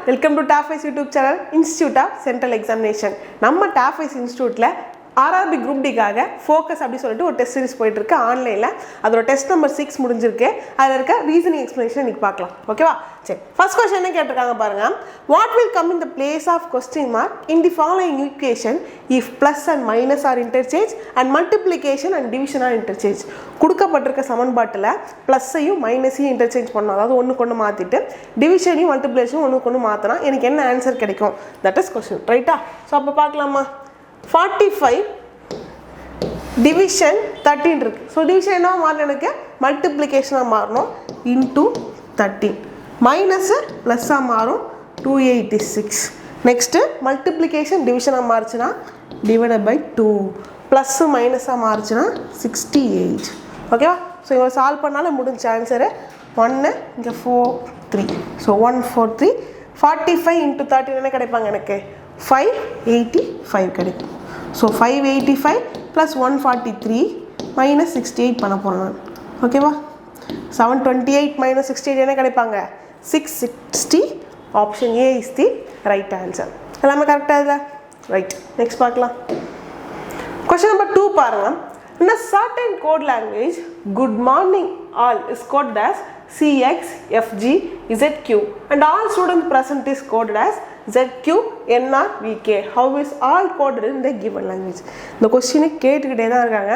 Welcome to டாஃபைஸ் YouTube channel institute of central examination. நம்ம டாஃபைஸ் இன்ஸ்டியூட்டில் ஆர்ஆர்பி குரூப் டிக்காக ஃபோக்கஸ் அப்படி சொல்லிட்டு ஒரு டெஸ்ட் சீரிஸ் போயிட்டு இருக்கு ஆன்லைனில். அதோட டெஸ்ட் நம்பர் 6 முடிஞ்சிருக்கு. அதில் இருக்க ரீசனிங் எக்ஸ்பிளனேஷன் இன்னைக்கு பார்க்கலாம். ஓகேவா? சரி, ஃபர்ஸ்ட் கொஸ்டின் என்ன கேட்டிருக்காங்க பாருங்க. What will come in the place of question mark in the following equation if plus and minus are interchange and multiplication and division are interchange? கொடுக்கப்பட்டிருக்க சமன்பாட்டில் ப்ளஸ்ஸையும் மைனஸையும் இன்டர்சேஞ்ச் பண்ணணும். அதாவது ஒன்றுக்கு ஒன்று மாற்றிட்டு டிவிஷனையும் மல்டிப்ளிகேஷனும் ஒன்றுக்கு ஒன்று மாற்றினா எனக்கு என்ன ஆன்சர் கிடைக்கும்? That is question. ரைட்டா? ஸோ அப்போ பார்க்கலாமா. 45 டிவிஷன் 13 இருக்கு. ஸோ டிவிஷன் என்ன மாறணும்? எனக்கு மல்டிப்ளிகேஷனாக மாறணும். இன்டூ 13 மைனஸு ப்ளஸ்ஸாக மாறும் 286. நெக்ஸ்ட்டு மல்டிப்ளிகேஷன் டிவிஷனாக மாறுச்சுன்னா டிவைடட் பை 2 ப்ளஸ்ஸு மைனஸாக மாறுச்சுன்னா 68. ஓகேவா? ஸோ இவங்க சால்வ் பண்ணாலும் முடிஞ்ச ஆன்சரு 1 இங்கே 4 3. ஸோ 143 45 இன்ட்டு 13 என்ன கிடைப்பாங்க? எனக்கு 585 கிடைக்கும். ஸோ 585 ப்ளஸ் 143 மைனஸ் 68 பண்ண போகிறேன் நான். ஓகேவா? 728 மைனஸ் 68 என்ன கிடைப்பாங்க? 660. Option A is the right answer. எல்லாமே கரெக்டாக இல்லை? ரைட். நெக்ஸ்ட் பார்க்கலாம். கொஸ்டின் நம்பர் 2 பாருங்க. In a certain code language, good morning all is coded as CX, FG, ZQ and all students present is coded as ZQ, NR, VK. How is all coded in the given language? இந்த கொஸ்டினை கேட்டுக்கிட்டே தான் இருக்காங்க.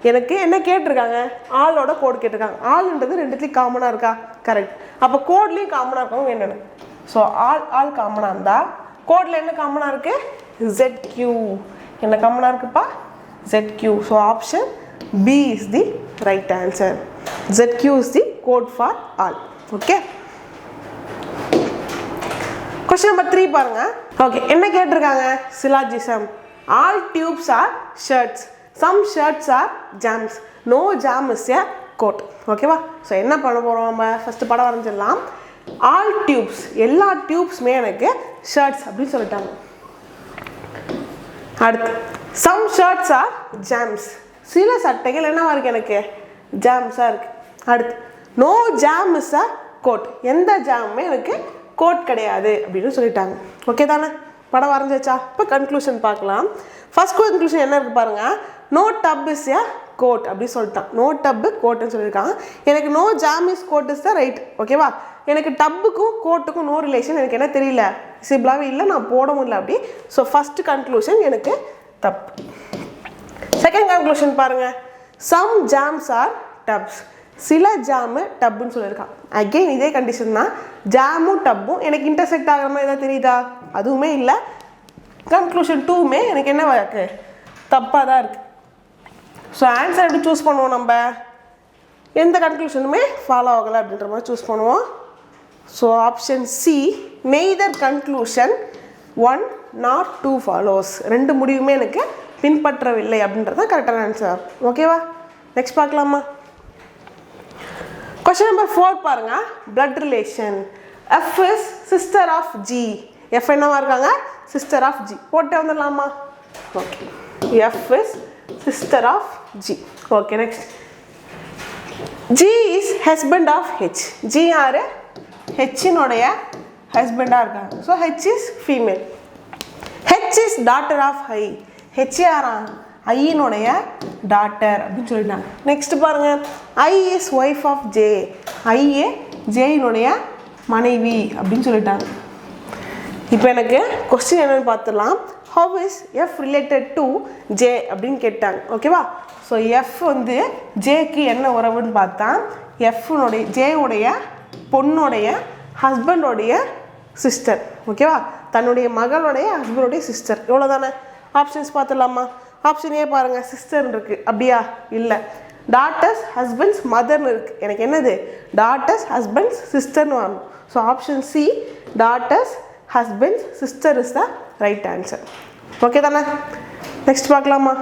எனக்கு என்ன கேட்டிருக்காங்க? ஆலோட code கேட்டிருக்காங்க. ஆல்ன்றது ரெண்டுத்துலேயும் காமனாக இருக்கா? கரெக்ட். அப்போ கோட்லேயும் காமனாக இருக்கவங்க என்னென்னு? ஸோ ஆல் காமனாக இருந்தால் கோடில் என்ன காமனாக இருக்குது? ZQ. என்ன காமனாக இருக்குப்பா? ZQ. So option B is the right answer. ZQ is the code for all. Okay. Question number 3 பாருங்க. Okay, என்ன கேட்டிருக்காங்க? Syllogism. All tubes are shirts. Some shirts are jams. No jam is a coat. ஓகேவா? So என்ன பண்ண போகிறோம்? நம்ம first படம் வரைஞ்சிடலாம். All tubes, எல்லா டியூப்ஸுமே எனக்கு ஷர்ட்ஸ் அப்படின்னு சொல்லிட்டாங்க. அடுத்து சம் ஷர்ட்ஸ் ஆர் ஜாம்ஸ். சில சட்டைகள் என்னவா இருக்குது? எனக்கு ஜாம்ஸாக இருக்குது. அடுத்து no jam is a goat. எந்த ஜாமுமே எனக்கு கோட் கிடையாது அப்படின்னு சொல்லிட்டாங்க. ஓகே தானே? படம் வரைஞ்சாச்சா? இப்போ கன்க்ளூஷன் பார்க்கலாம். ஃபர்ஸ்ட் கன்க்ளூஷன் என்ன இருக்குது பாருங்கள். No tub is a goat அப்படின்னு சொல்லிட்டான். நோ டப்பு கோட்டுன்னு சொல்லியிருக்காங்க. எனக்கு no jam is goat is the right. ஓகேவா? எனக்கு டப்புக்கும் கோட்டுக்கும் நோ ரிலேஷன் எனக்கு என்ன தெரியல, சிம்பிளாகவே இல்லை, நான் போட முடியல அப்படி. ஸோ ஃபஸ்ட்டு கன்க்ளூஷன் எனக்கு தப்பு. செகண்ட் கன்க்ளூஷன் பாருங்கள். Some jams are tubs. சில ஜாமு டப்புன்னு சொல்லியிருக்கான். அகெயின் இதே கண்டிஷன் தான். ஜாமும் டப்பும் எனக்கு இன்டர்செக்ட் ஆகிற மாதிரி எதாவது தெரியுதா? அதுவுமே இல்லை. கன்க்ளூஷன் 2மே எனக்கு என்ன இருக்குது? தப்பாக தான் இருக்குது. ஸோ ஆன்சர் எப்படி சூஸ் பண்ணுவோம்? நம்ம எந்த கன்க்ளூஷனுமே ஃபாலோ ஆகலை அப்படின்ற மாதிரி சூஸ் பண்ணுவோம். So option C, neither conclusion 1 nor 2 follows. ரெண்டு முடிவுமே எனக்கு பின்பற்றவில்லை அப்படின்றது தான் கரெக்டான ஆன்சர். ஓகேவா? நெக்ஸ்ட் பார்க்கலாமா. கொஸ்டின் நம்பர் 4 பாருங்க. Blood relation. F is sister of G. F என்னவா இருக்காங்க? Sister of G. போட்டு வந்துடலாமா? Okay. F is sister of G. Okay. Next G is husband of H. G யாரு? ஹெச்சினுடைய ஹஸ்பண்டாக இருக்காங்க. So H is female. H is daughter of I. H யாரா? ஐயினுடைய டாட்டர் அப்படின்னு சொல்லிட்டாங்க. நெக்ஸ்ட் பாருங்க. I is wife of J. ஐயே ஜேயினுடைய மனைவி அப்படின்னு சொல்லிட்டாங்க. இப்போ எனக்கு கொஸ்டின் என்னன்னு பார்த்துடலாம். How is F related to J அப்படின்னு கேட்டாங்க. ஓகேவா? ஸோ எஃப் வந்து ஜேக்கு என்ன உறவுன்னு பார்த்தா எஃப்னுடைய ஜேவுடைய பொண்ணுடைய ஹஸ்பண்டோடைய சிஸ்டர். ஓகேவா? தன்னுடைய மகளுடைய ஹஸ்பண்டோடைய சிஸ்டர். இவ்வளோ தானே? ஆப்ஷன்ஸ் பார்த்துடலாமா? ஆப்ஷன் ஏ பாருங்கள். சிஸ்டர்னு இருக்குது. அப்படியா? இல்லை. டாட்டர்ஸ் ஹஸ்பண்ட்ஸ் மதர்னு இருக்குது. எனக்கு என்னது? டாட்டர்ஸ் ஹஸ்பண்ட்ஸ் சிஸ்டர்னு வரணும். So option C, daughter's husband's sister is the right answer. Okay தானே? நெக்ஸ்ட் பார்க்கலாமா.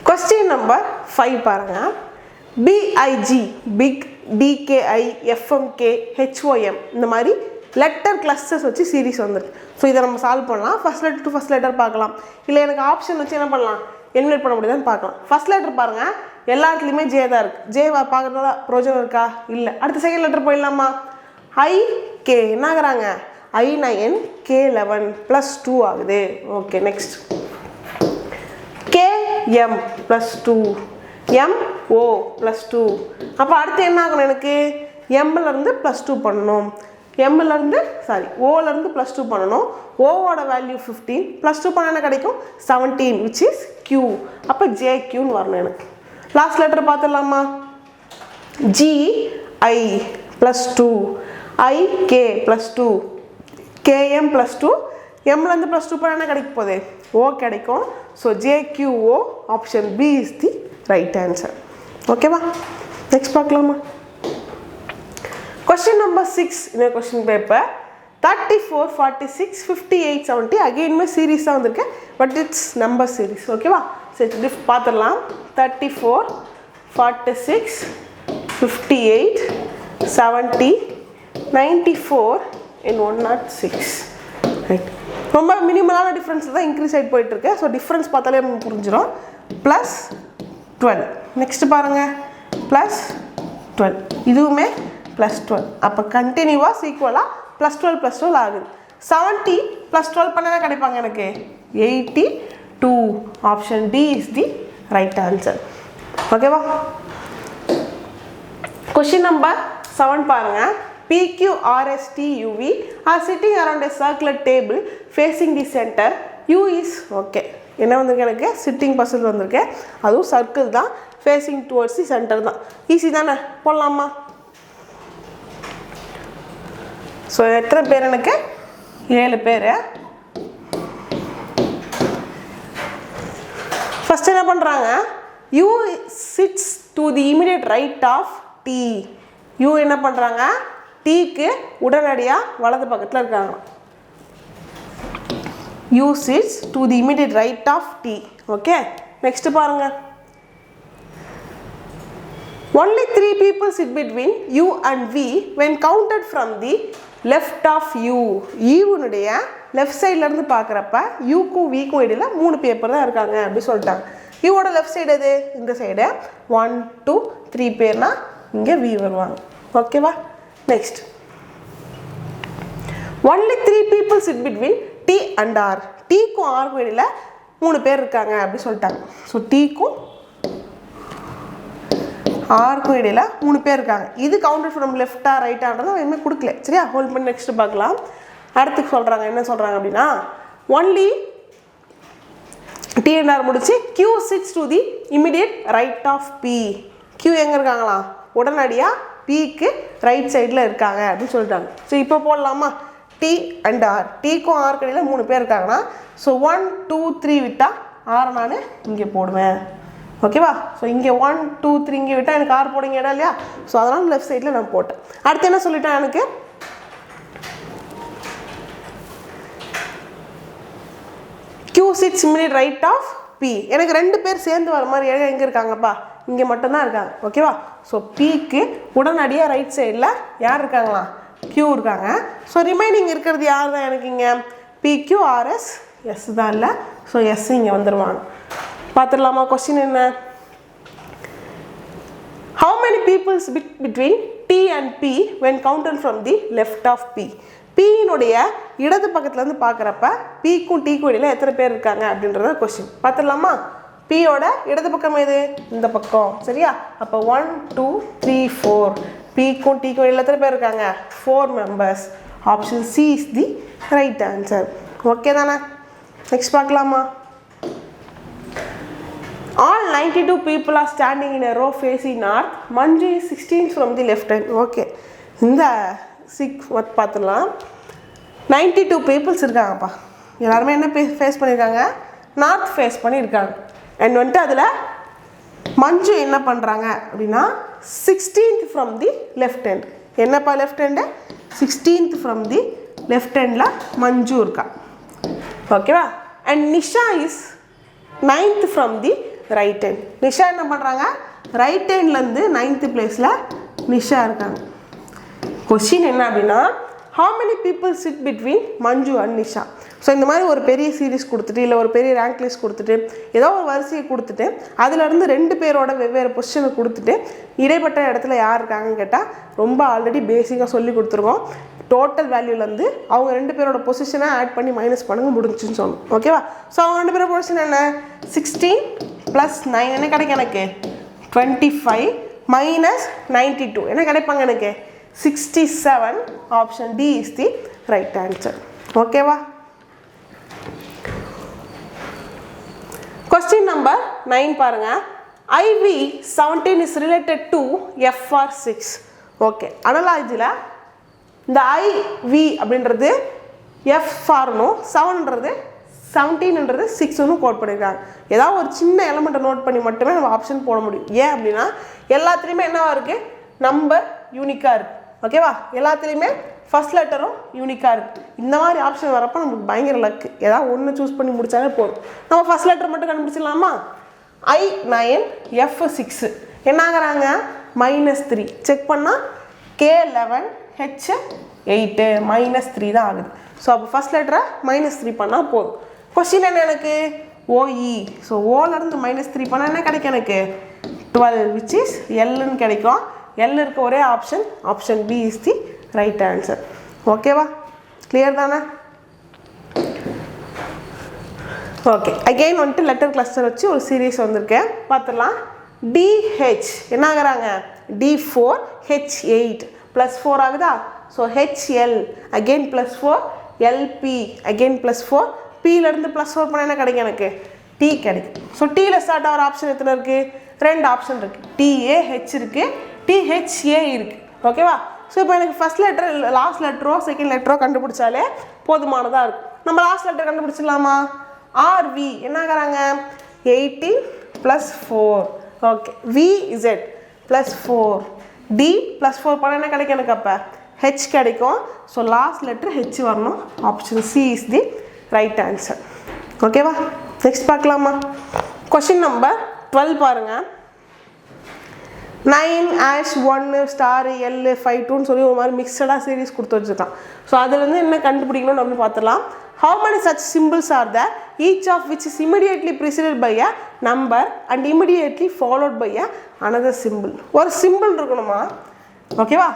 கொஸ்டின் நம்பர் 5 பாருங்க. BIG, big, DKI, FMK, HOM இந்த மாதிரி லெட்டர் கிளஸ்டர்ஸ் வச்சு சீரிஸ் வந்துருக்கு. ஸோ இதை நம்ம சால்வ் பண்ணலாம். First letter to first letter பார்க்கலாம். இல்லை எனக்கு ஆப்ஷன் வச்சு என்ன பண்ணலாம்? எலிமினேட் பண்ண முடியுதான்னு பார்க்கலாம். ஃபர்ஸ்ட் லெட்டர் பாருங்கள். எல்லா இடத்துலையுமே ஜே தான் இருக்குது. ஜே பார்க்குறதுனால ப்ரோஜனம் இருக்கா? இல்லை. அடுத்த செகண்ட் லெட்டர் போயிடலாமா? ஐ கே என்ன ஆகுறாங்க I9 K11 ப்ளஸ் 2 ஆகுது. Okay next KM plus 2 MO plus 2. அப்போ அடுத்து என்ன ஆகணும் எனக்கு எம்லேருந்து ப்ளஸ் 2 பண்ணணும். ஓலேருந்து ப்ளஸ் 2 பண்ணணும். ஓவோட வேல்யூ 15 ப்ளஸ் 2 பண்ண என்ன கிடைக்கும் 17 விச் இஸ் Q. அப்போ JQன்னு வரணும் எனக்கு. லாஸ்ட் லெட்டர் பார்த்துடலாமா GI plus 2 IK plus 2 KM plus 2 எம்லேருந்து ப்ளஸ் 2 பண்ண என்ன கிடைக்க போகுது O கிடைக்கும். So JQO option B is the right answer. ஓகேவா நெக்ஸ்ட் பார்க்கலாமா கொஸ்டின் நம்பர் 6 இந்த கொஸ்டின் பேப்பர் 34 46 58 70 அகெயின்மே சீரீஸ் தான் வந்திருக்கு பட் இட்ஸ் நம்பர் சீரீஸ். ஓகேவா சரி டிஃப் பார்த்துடலாம் 34 46 58 70 94 and 106 ரைட். ரொம்ப மினிமலான டிஃப்ரென்ஸ் தான் இன்க்ரீஸ் ஆகிட்டு போயிட்டுருக்கு. ஸோ டிஃப்ரென்ஸ் பார்த்தாலே நமக்கு புரிஞ்சிடும். ப்ளஸ் 12 நெக்ஸ்ட் பாருங்கள் ப்ளஸ் 12 இதுவுமே ப்ளஸ் 12. அப்போ கண்டினியூவாக ஈக்குவலாக ப்ளஸ் 12 ஆகுது. 70 ப்ளஸ் 12 பண்ணால் கிடைப்பாங்க எனக்கு 82. Option D is the right answer. ஓகேவா கொஸ்டின் நம்பர் 7 பாருங்கள் PQRSTUV are sitting around a circular table facing the center. U is okay. என்ன வந்திருக்கு எனக்கு சிட்டிங் பர்சன் வந்திருக்கு. அதுவும் சர்க்கிள் தான் ஃபேஸிங் டுவர்ட்ஸ் தி சென்டர் தான். ஈஸி தானே போடலாமா. ஸோ எத்தனை பேர் எனக்கு 7 பேர். ஃபஸ்ட் என்ன பண்ணுறாங்க U sits to the immediate right of T. U என்ன பண்ணுறாங்க Tக்கு உடனடியாக வலது பக்கத்தில் இருக்காங்க. U sits to the immediate right of T. Okay next பாருங்க only 3 people sit between U and V when counted from the left of U. Uனுடைய left சைட்லேருந்து பார்க்குறப்ப யூக்கும் விக்கும் இடையில் 3 பேப்பர் தான் இருக்காங்க அப்படி சொல்லிட்டாங்க. யூவோட லெஃப்ட் சைடு எது இந்த சைடு 1 2 3 பேர்னா இங்கே V வருவாங்க. ஓகேவா next only 3 people sit between T and R. Tக்கும் Rக்கும் இடையில் 3 பேர் இருக்காங்க அப்படி சொல்லிட்டாங்க. ஸோ Tக்கும் Rக்கும் இடையில் 3 பேர் இருக்காங்க. இது கவுண்டர் ஃப்ரம் லெஃப்டா ரைட்டான்றது எதுவுமே கொடுக்கல. சரியா ஹோல்ட் பண்ணி நெக்ஸ்ட் பார்க்கலாம். அடுத்துக்கு சொல்கிறாங்க என்ன சொல்கிறாங்க அப்படின்னா ஒன்லி T and R முடிச்சு Q sits to the immediate right of P. Q எங்கே இருக்காங்களா உடனடியாக Pக்கு ரைட் சைடில் இருக்காங்க அப்படின்னு சொல்லிட்டாங்க. ஸோ இப்போ போடலாமா T and R. Tக்கும் R கடையில் 3 பேர் இருக்காங்கன்னா ஸோ 1 2 3 விட்டால் R நான் இங்கே போடுவேன். ஓகேவா ஸோ இங்கே 1 2 3 இங்கே விட்டால் எனக்கு R போடுங்க இடம் இல்லையா. ஸோ அதனால் லெஃப்ட் சைடில் நான் போட்டேன். அடுத்து என்ன சொல்லிட்டேன் எனக்கு Q sits immediate right of P. எனக்கு 2 பேர் சேர்ந்து வர மாதிரி இடம் எங்கே இருக்காங்கப்பா இங்கே மட்டும்தான் இருக்காங்க. ஓகேவா ஸோ Pக்கு உடனடியாக ரைட் சைடில் யார் இருக்காங்களா Q இருக்காங்க. ஸோ ரிமைனிங் இருக்கிறது யார் தான் எனக்கு இங்கே PQRS S தான் இல்லை. ஸோ எஸ் இங்கே வந்துடுவாங்க. பார்த்துடலாமா கொஸ்டின் என்ன how many peoples between T and P when counted from the left of P. Pனுடைய இடது பக்கத்துலேருந்து பார்க்குறப்ப Pக்கும் Tக்கும் இடையில் எத்தனை பேர் இருக்காங்க அப்படின்றத கொஸ்டின் பார்த்துடலாமா. Pயோட இடது பக்கம் எது இந்த பக்கம் சரியா. அப்போ 1 2 3 4 Pக்கும் Tக்கும் இடையில் எத்தனை பேர் இருக்காங்க 4 members. Option C is the right answer. Okay தானே நெக்ஸ்ட் பார்க்கலாமா. All 92 people are standing in a row facing north. Manju is 16 from the left hand. Okay இந்த 6 பார்த்துடலாம். 92 பீப்புள்ஸ் இருக்காங்கப்பா. எல்லாருமே என்ன ஃபேஸ் பண்ணியிருக்காங்க நார்த் ஃபேஸ் பண்ணியிருக்காங்க. அண்ட் வந்துட்டு அதில் மஞ்சு என்ன பண்ணுறாங்க அப்படின்னா 16th from the left hand. என்னப்பா left hand 16th from the left ஹேண்டில் மஞ்சு இருக்கா. ஓகேவா and Nisha is 9th from the right hand. Nisha என்ன பண்ணுறாங்க ரைட் ஹேண்ட்லேருந்து 9th பிளேஸில் நிஷா இருக்காங்க. கொஸ்டின் என்ன அப்படின்னா how many people sit between Manju and Nisha. So இந்த மாதிரி ஒரு பெரிய சீரிஸ் கொடுத்துட்டு இல்லை ஒரு பெரிய ரேங்க் லிஸ்ட் கொடுத்துட்டு ஏதோ ஒரு வரிசையை கொடுத்துட்டு அதிலேருந்து 2 பேரோட வெவ்வேறு பொசிஷனை கொடுத்துட்டு இடைப்பட்ட இடத்துல யார் இருக்காங்கன்னு கேட்டால் ரொம்ப ஆல்ரெடி பேசிக்காக சொல்லி கொடுத்துருக்கோம். டோட்டல் வேல்யூலேருந்து அவங்க 2 பேரோட பொசிஷனை ஆட் பண்ணி மைனஸ் பண்ணுங்க முடிஞ்சுன்னு சொல்லணும். ஓகேவா? ஸோ அவங்க 2 பேரோட பொசிஷன் என்ன 16 + 9 என்ன கிடைக்கும் எனக்கு 25 - 92 என்ன கிடைப்பாங்க எனக்கு 67. Option D is the right answer. ஓகேவா? Question number 9 பாருங்க. IV 17 is related to FR6. Okay, அனலாஜியில் இந்த IV அப்படின்றது FRனும் 7ன்றது 17ன்றது 6ன்னு கோட் பண்ணியிருக்காங்க. ஏதாவது ஒரு சின்ன எலமெண்ட்டை நோட் பண்ணி மட்டுமே நம்ம ஆப்ஷன் போட முடியும். ஏன் அப்படின்னா எல்லாத்துலேயுமே என்னவா இருக்குது நம்பர் யூனிக்காக இருக்குது. ஓகேவா? எல்லாத்துலேயுமே ஃபர்ஸ்ட் லெட்டரும் யூனிக்காக இருக்குது. இந்த மாதிரி ஆப்ஷன் வரப்போ நமக்கு பயங்கர லக்கு. ஏதாவது ஒன்று சூஸ் பண்ணி முடித்தாலே போதும். நம்ம ஃபர்ஸ்ட் லெட்டர் மட்டும் கண்டுபிடிச்சிடலாமா? I9 F6 என்ன ஆகிறாங்க -3. செக் பண்ணால் K11 H8 -3 தான் ஆகுது. ஸோ அப்போ ஃபர்ஸ்ட் லெட்டரை -3 பண்ணால் போதும். கொஸ்டின் என்ன எனக்கு OE. ஸோ ஓலேருந்து -3 பண்ணால் என்ன கிடைக்கும் எனக்கு 12 which is Lன்னு கிடைக்கும். L இருக்க ஒரே option option B is the right answer. ஓகேவா? கிளியர் தானே? ஓகே, அகெயின் வந்துட்டு லெட்டர் கிளஸ்டர் வச்சு ஒரு சீரீஸ் வந்திருக்கேன், பார்த்துடலாம். DH என்ன ஆகுறாங்க D4 H8 +4 ஆகுதா? So HL again +4 LP again +4 Pலேருந்து +4 பண்ண என்ன கிடைக்கும் எனக்கு T கிடைக்கும். ஸோ Tயில் ஸ்டார்ட் ஆகிற ஆப்ஷன் எத்தனை இருக்குது 2 ஆப்ஷன் இருக்குது. TAH இருக்குது, THA இருக்குது. ஓகேவா? ஸோ இப்போ எனக்கு ஃபஸ்ட் லெட்டர் லாஸ்ட் லெட்டரோ செகண்ட் லெட்டரோ கண்டுபிடிச்சாலே போதுமானதாக இருக்கும். நம்ம லாஸ்ட் லெட்டர் கண்டுபிடிச்சிடலாமா? RV என்ன ஆகிறாங்க 18 +4. ஓகே, VZ +4 D +4 பண்ண என்ன கிடைக்கும் எனக்கு அப்போ H கிடைக்கும். ஸோ லாஸ்ட் லெட்டர் H வரணும். Option C is the right answer. ஓகேவா? நெக்ஸ்ட் பார்க்கலாமா? கொஸ்டின் நம்பர் 12 பாருங்கள். 9 *1 L 5 சொல்லி ஒரு மாதிரி மிக்சடாக சீரீஸ் கொடுத்து வச்சுருக்கான். ஸோ அதுலேருந்து என்ன கண்டுபிடிக்கணும்னு நம்ம பார்த்துடலாம். How many such symbols are there, each of which is immediately preceded by a number and immediately followed by another symbol? ஒரு சிம்பிள் இருக்கணுமா? ஓகேவா?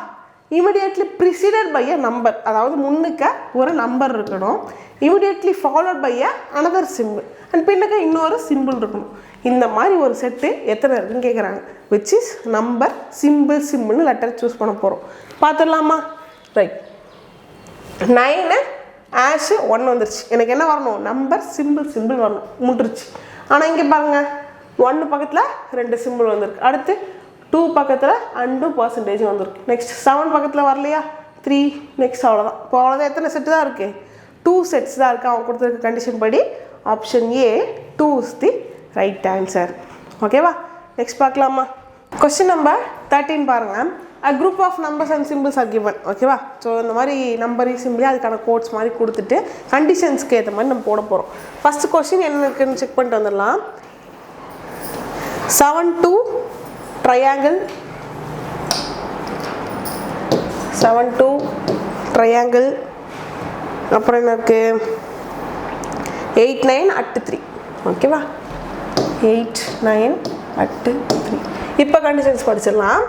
immediately preceded by a number, அதாவது முன்னுக்க ஒரு நம்பர் இருக்கணும், immediately followed by another symbol and பின்னுக்க இன்னொரு simple இருக்கணும். இந்த மாதிரி ஒரு செட்டு எத்தனை இருக்குன்னு கேட்குறாங்க. which is நம்பர் சிம்பிள் சிம்பிள்னு லெட்டர் சூஸ் பண்ண போகிறோம். பார்த்துடலாமா? ரைட், 9 #1 வந்துருச்சு. எனக்கு என்ன வரணும் நம்பர் சிம்பிள் வரணும், முட்டுருச்சு. ஆனால் இங்கே பாருங்கள் 1 பக்கத்தில் 2 சிம்பிள் வந்திருக்கு. அடுத்து 2 பக்கத்தில் %% வந்திருக்கு. நெக்ஸ்ட் 7 பக்கத்தில் வரலையா 3. நெக்ஸ்ட் அவ்வளோதான். இப்போ அவ்வளோதான். எத்தனை செட்டு தான் இருக்குது 2 செட்ஸ் தான் இருக்குது. அவங்க கொடுத்துருக்க கண்டிஷன் படி option A 2 is the right answer. ஓகேவா? நெக்ஸ்ட் பார்க்கலாமா? கொஸ்டின் நம்பர் 13 பாருங்கள். A group of numbers and symbols are given. ஓகேவா? ஸோ இந்த மாதிரி நம்பரையும் சிம்பிளே அதுக்கான கோட்ஸ் மாதிரி கொடுத்துட்டு கண்டிஷன்ஸ்க்கு ஏற்ற மாதிரி நம்ம போட போகிறோம். ஃபஸ்ட்டு கொஸ்டின் என்ன இருக்குன்னு செக் பண்ணிட்டு வந்துடலாம். 7 ட்ரையாங்கிள் 7 அப்புறம் என்ன இருக்குது 8 9 @ 3. ஓகேவா? 8 9 @ 3. இப்போ conditions படிச்சிடலாம்.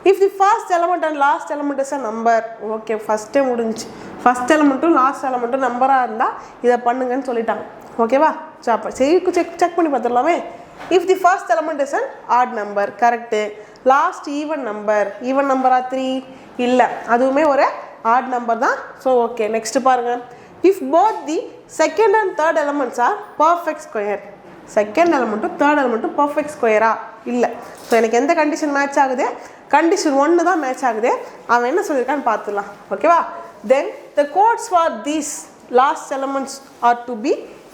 If the first element and last element is a number, okay ஃபஸ்ட்டே முடிஞ்சு. ஃபஸ்ட் எலமெண்ட்டும் லாஸ்ட் எலமெண்ட்டும் நம்பராக இருந்தால் இதை பண்ணுங்கன்னு சொல்லிட்டாங்க. ஓகேவா? ஸோ அப்போ சரி செக் பண்ணி பார்த்துடலாமே. If the first element is an odd number, correct. Last even நம்பரா 3 இல்லை, அதுவுமே ஒரு ஆட் நம்பர் தான். ஸோ ஓகே, நெக்ஸ்ட் பாருங்கள். If both the second and third elements are perfect square, second எலமெண்ட்டும் தேர்ட் எலமெண்ட்டும் பர்ஃபெக்ட் ஸ்கொயரா இல்லை. ஸோ எனக்கு எந்த கண்டிஷன் மேட்ச் ஆகுது கண்டிஷன் 1 தான் மேட்ச் ஆகுது. அவன் என்ன சொல்லியிருக்கான்னு பார்த்துலாம். ஓகேவா? Then the codes for these last elements are to be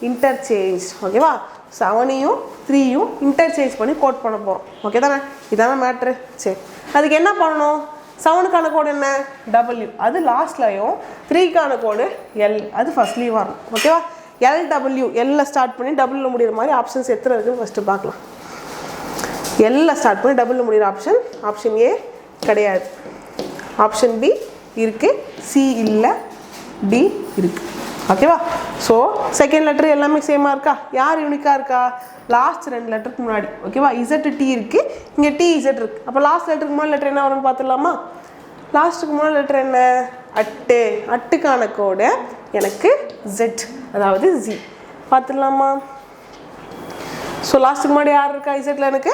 interchange. ஓகேவா? 7யும் 3யும் இன்டர்சேஞ்ச் பண்ணி கோட் பண்ண போகிறோம். ஓகே தானே? இதான மேட்ரு. சரி, அதுக்கு என்ன பண்ணணும்? 7க்கான கோடு என்ன W, அது லாஸ்ட்லையும். 3க்கான கோடு L, அது ஃபர்ஸ்ட்லேயும் வரணும். ஓகேவா? LW, L ஸ்டார்ட் பண்ணி W முடிகிற மாதிரி ஆப்ஷன்ஸ் எத்தனை இருக்குன்னு ஃபஸ்ட்டு பார்க்கலாம். L ஸ்டார்ட் பண்ணி W முடிகிற ஆப்ஷன் A கிடையாது, ஆப்ஷன் B இருக்குது, C இல்லை, D இருக்குது. ஓகேவா? ஸோ செகண்ட் லெட்டர் எல்லாமே சேமாக இருக்கா? யார் யூனிக்காக இருக்கா? லாஸ்ட் 2 லெட்டருக்கு முன்னாடி. ஓகேவா? ZT இருக்குது, இங்கே TZ இருக்குது. அப்போ லாஸ்ட் லெட்டருக்கு முன்னாடி லெட்டர் என்ன வரும்னு பார்த்துடலாமா? லாஸ்ட்டுக்கு முன்னாடி லெட்டர் என்ன? அட்டு. அட்டுக்கான கோடு எனக்கு Z, அதாவது Z. பார்த்துடலாமா? ஸோ லாஸ்ட்டுக்கு முன்னாடி யார் இருக்கா இசட்டில்? எனக்கு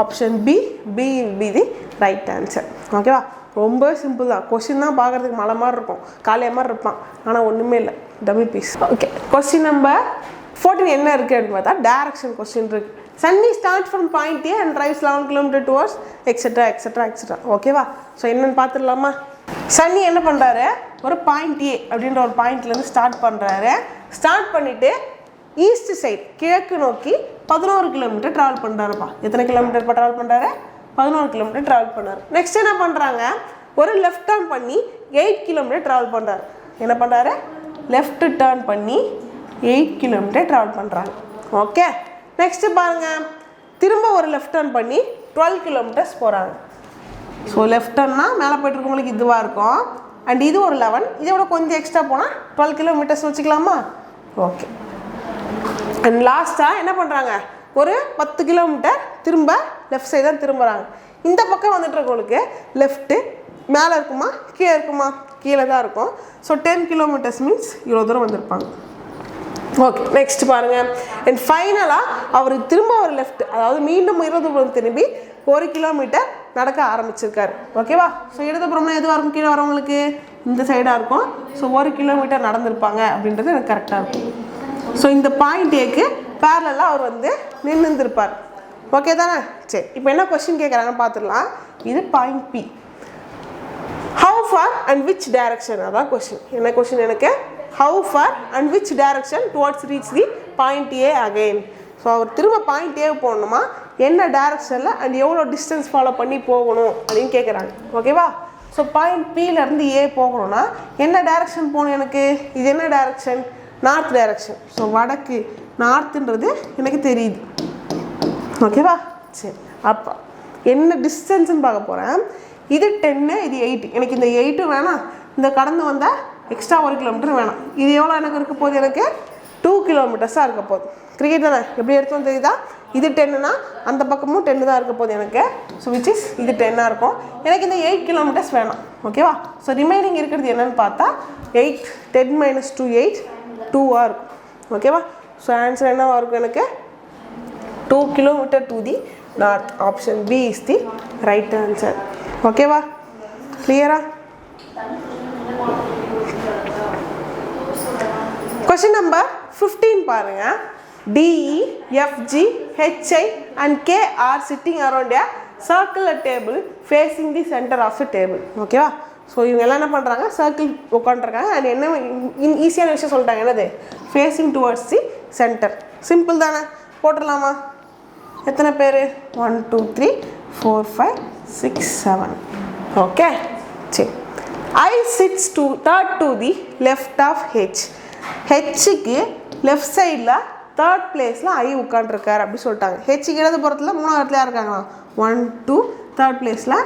option B will be the right answer. ஓகேவா? ரொம்ப சிம்பிள் தான். கொஸ்டின் தான் பார்க்குறதுக்கு மலை மாதிரி இருக்கும், காலையாக மாதிரி இருப்பான், ஆனால் ஒன்றுமே இல்லை, double piece. Okay, question number 14 என்ன இருக்குது அப்படின்னு பார்த்தா டைரக்ஷன் கொஸ்டின் இருக்குது. Sunny starts from point A and drives 11 km towards etc. etc. etc. ஓகேவா? ஸோ என்னென்னு பார்த்துடலாமா? சன்னி என்ன பண்ணுறாரு, ஒரு பாயிண்ட் A அப்படின்ற ஒரு பாயிண்ட்லேருந்து ஸ்டார்ட் பண்ணுறாரு. ஸ்டார்ட் பண்ணிவிட்டு ஈஸ்ட் சைட் கிழக்கு நோக்கி 11 கிலோமீட்டர் ட்ராவல் பண்ணுறாருப்பா. எத்தனை கிலோமீட்டர் இப்போ ட்ராவல் பண்ணுறாரு? 11 கிலோமீட்டர் ட்ராவல் பண்ணார். நெக்ஸ்ட் என்ன பண்ணுறாங்க, ஒரு லெஃப்ட் டர்ன் பண்ணி 8 கிலோமீட்டர் ட்ராவல் பண்ணுறாரு. என்ன பண்ணுறாரு? லெஃப்ட் டர்ன் பண்ணி 8 கிலோமீட்டர் ட்ராவல் பண்ணுறாங்க. ஓகே, நெக்ஸ்ட்டு பாருங்கள், திரும்ப ஒரு லெஃப்ட் டர்ன் பண்ணி 12 கிலோமீட்டர்ஸ் போகிறாங்க. ஸோ லெஃப்ட் டர்ன்னா மேலே போய்ட்டுருக்கவங்களுக்கு இதுவாக இருக்கும், அண்ட் இது ஒரு 11, இதோட கொஞ்சம் எக்ஸ்ட்ரா போனால் 12 கிலோமீட்டர்ஸ் வச்சுக்கலாமா? ஓகே, அண்ட் லாஸ்ட்டாக என்ன பண்ணுறாங்க, ஒரு 10 கிலோமீட்டர் திரும்ப லெஃப்ட் சைடு தான் திரும்புகிறாங்க. இந்த பக்கம் வந்துட்டுருக்கவங்களுக்கு லெஃப்ட்டு மேலே இருக்குமா கீழே இருக்குமா? கீழே தான் இருக்கும். ஸோ 10 கிலோமீட்டர்ஸ் மீன்ஸ் இவ்வளோ தூரம் வந்திருப்பாங்க. ஓகே, நெக்ஸ்ட் பாருங்கள், அண்ட் ஃபைனலாக அவர் திரும்ப ஒரு லெஃப்ட், அதாவது மீண்டும் இடதுபுறம் திரும்பி 1 கிலோமீட்டர் நடக்க ஆரம்பிச்சிருக்காரு. ஓகேவா? ஸோ இடதுபுறம்னா எதுவாக இருக்கும்? கீழே வரவங்களுக்கு இந்த சைடாக இருக்கும். ஸோ 1 கிலோமீட்டர் நடந்திருப்பாங்க அப்படின்றது எனக்கு கரெக்டாக இருக்கும். ஸோ இந்த பாயிண்ட் ஏக்கு பேரலாக அவர் வந்து நின்றுருப்பார். ஓகே தானே? சரி, இப்போ என்ன கொஸ்டின் கேட்குறாங்கன்னு பார்த்துடலாம். இது point P. How far and which direction, அதான் கொஸ்டின். என்ன கொஸ்டின் எனக்கு? How far and which direction towards reach the point A again. So அவர் திரும்ப பாயிண்ட் ஏ போகணுமா, என்ன டைரக்ஷனில் அண்ட் எவ்வளோ டிஸ்டன்ஸ் ஃபாலோ பண்ணி போகணும் அப்படின்னு கேட்குறாங்க. ஓகேவா? ஸோ பாயிண்ட் Pலேருந்து ஏ போகணும்னா என்ன டைரக்ஷன் போகணும் எனக்கு? இது என்ன டைரக்ஷன்? North direction. ஸோ வடக்கு, நார்த்துன்றது எனக்கு தெரியுது. ஓகேவா? சரி, அப்போ என்ன டிஸ்டன்ஸ்ன்னு பார்க்க போகிறேன். இது 10, இது 8. எனக்கு இந்த 8 வேணாம், இந்த கடந்து வந்தால் எக்ஸ்ட்ரா 1 கிலோமீட்டர் வேணாம். இது எவ்வளோ எனக்கு இருக்க போகுது? எனக்கு 2 கிலோமீட்டர்ஸாக இருக்க போகுது. கிரிக்கெட் தானே, எப்படி எடுத்தோம் தெரியுதா? இது 10னா அந்த பக்கமும் 10 தான் இருக்க போகுது எனக்கு. ஸோ விச் இஸ் இது 10ஆக இருக்கும். எனக்கு இந்த 8 கிலோமீட்டர்ஸ் வேணாம். ஓகேவா? ஸோ ரிமைனிங் இருக்கிறது என்னென்னு பார்த்தா 8, 10 - 2 8, 2ஆக இருக்கும். ஓகேவா? ஸோ ஆன்சர் என்னவாக இருக்கும் எனக்கு? 2 kilometre to the north. Option B is the right answer. ஓகேவா? கிளியரா? கொஸ்டின் நம்பர் 15 பாருங்க. DE, FG, HI and K are sitting around a circular table facing the center of the table. ஓகேவா? So இவங்க எல்லாம் என்ன பண்ணுறாங்க, சர்க்கிள் உட்காந்துருக்காங்க. And என்ன ஈஸியான விஷயம் சொல்லிட்டாங்க, என்னது? Facing towards the centre. Simple தானே, போட்டுடலாமா? எத்தனை பேர்? 1 2 3 4 5 6 7. ஓகே, சரி. I sits to third to the left of H. ஹெச்சுக்கு லெஃப்ட் சைடில் தேர்ட் பிளேஸில் ஐ உட்காந்துருக்காரு அப்படி சொல்லிட்டாங்க. ஹெச்சுக்கு இடதுபுறத்தில் 3வது யார் இருக்காங்களா? 1 2 தேர்ட் பிளேஸில்